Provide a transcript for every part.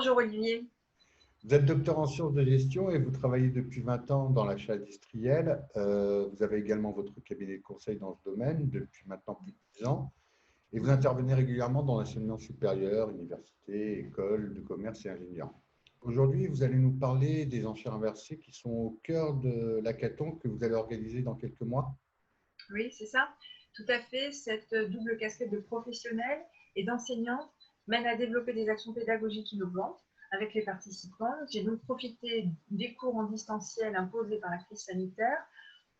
Bonjour Olivier. Vous êtes docteur en sciences de gestion et vous travaillez depuis 20 ans dans l'achat industriel. Vous avez également votre cabinet de conseil dans ce domaine depuis maintenant plus de 10 ans. Et vous intervenez régulièrement dans l'enseignement supérieur, université, école de commerce et ingénieurs. Aujourd'hui, vous allez nous parler des enchères inversées qui sont au cœur de l'hackathon que vous allez organiser dans quelques mois. Oui, c'est ça. Tout à fait. Cette double casquette de professionnel et d'enseignante mène à développer des actions pédagogiques innovantes avec les participants. J'ai donc profité des cours en distanciel imposés par la crise sanitaire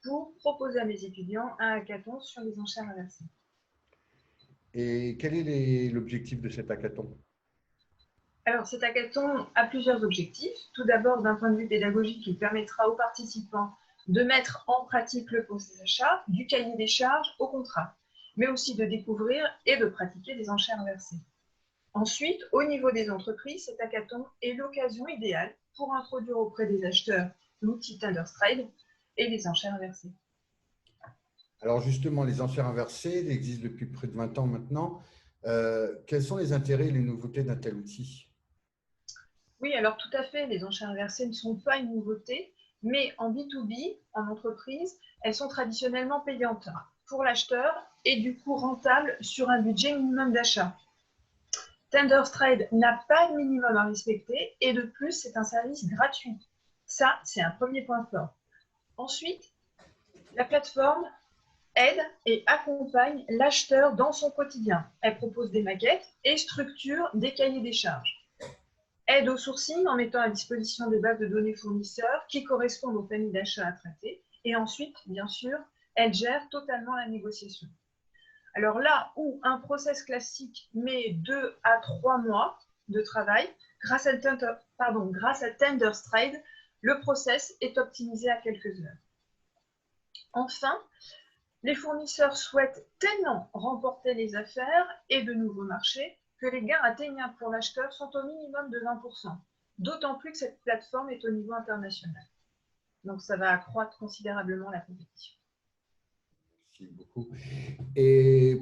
pour proposer à mes étudiants un hackathon sur les enchères inversées. Et quel est l'objectif de cet hackathon? Alors, cet hackathon a plusieurs objectifs. Tout d'abord, d'un point de vue pédagogique, il permettra aux participants de mettre en pratique le processus d'achat, du cahier des charges au contrat, mais aussi de découvrir et de pratiquer des enchères inversées. Ensuite, au niveau des entreprises, cet hackathon est l'occasion idéale pour introduire auprès des acheteurs l'outil Tenderstride et les enchères inversées. Alors justement, les enchères inversées existent depuis près de 20 ans maintenant. Quels sont les intérêts et les nouveautés d'un tel outil? Oui, alors tout à fait, les enchères inversées ne sont pas une nouveauté, mais en B2B, en entreprise, elles sont traditionnellement payantes pour l'acheteur et du coup rentables sur un budget minimum d'achat. Tenderstride n'a pas de minimum à respecter et de plus, c'est un service gratuit. Ça, c'est un premier point fort. Ensuite, la plateforme aide et accompagne l'acheteur dans son quotidien. Elle propose des maquettes et structure des cahiers des charges. Aide au sourcing en mettant à disposition des bases de données fournisseurs qui correspondent aux familles d'achats à traiter. Et ensuite, bien sûr, elle gère totalement la négociation. Alors là où un process classique met 2 à 3 mois de travail, grâce à Tenderstride, le process est optimisé à quelques heures. Enfin, les fournisseurs souhaitent tellement remporter les affaires et de nouveaux marchés que les gains atteignables pour l'acheteur sont au minimum de 20%, d'autant plus que cette plateforme est au niveau international. Donc ça va accroître considérablement la compétition. Merci beaucoup. Et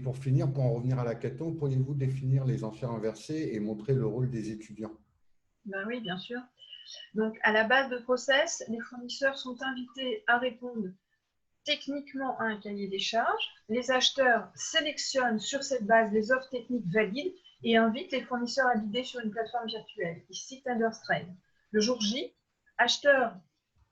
pour finir, pour en revenir à l'hackathon, pourriez-vous définir les enchères inversées et montrer le rôle des étudiants? Ben oui, bien sûr. Donc à la base de process, les fournisseurs sont invités à répondre techniquement à un cahier des charges. Les acheteurs sélectionnent sur cette base les offres techniques valides et invitent les fournisseurs à bider sur une plateforme virtuelle, ici Tenderstride. Le jour J, acheteurs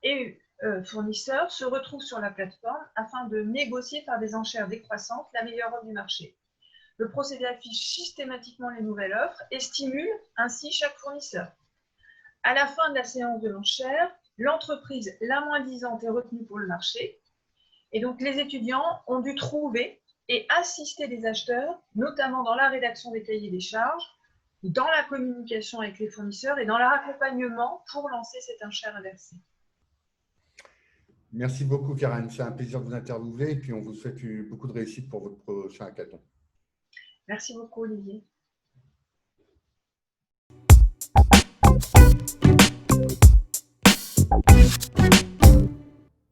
et fournisseurs se retrouvent sur la plateforme afin de négocier par des enchères décroissantes la meilleure offre du marché. Le procédé affiche systématiquement les nouvelles offres et stimule ainsi chaque fournisseur. À la fin de la séance de l'enchère, l'entreprise la moins disante est retenue pour le marché. Et donc, les étudiants ont dû trouver et assister les acheteurs, notamment dans la rédaction des cahiers des charges, dans la communication avec les fournisseurs et dans leur accompagnement pour lancer cette enchère inversée. Merci beaucoup, Karen. C'est un plaisir de vous interviewer et puis on vous souhaite beaucoup de réussite pour votre prochain hackathon. Merci beaucoup, Olivier.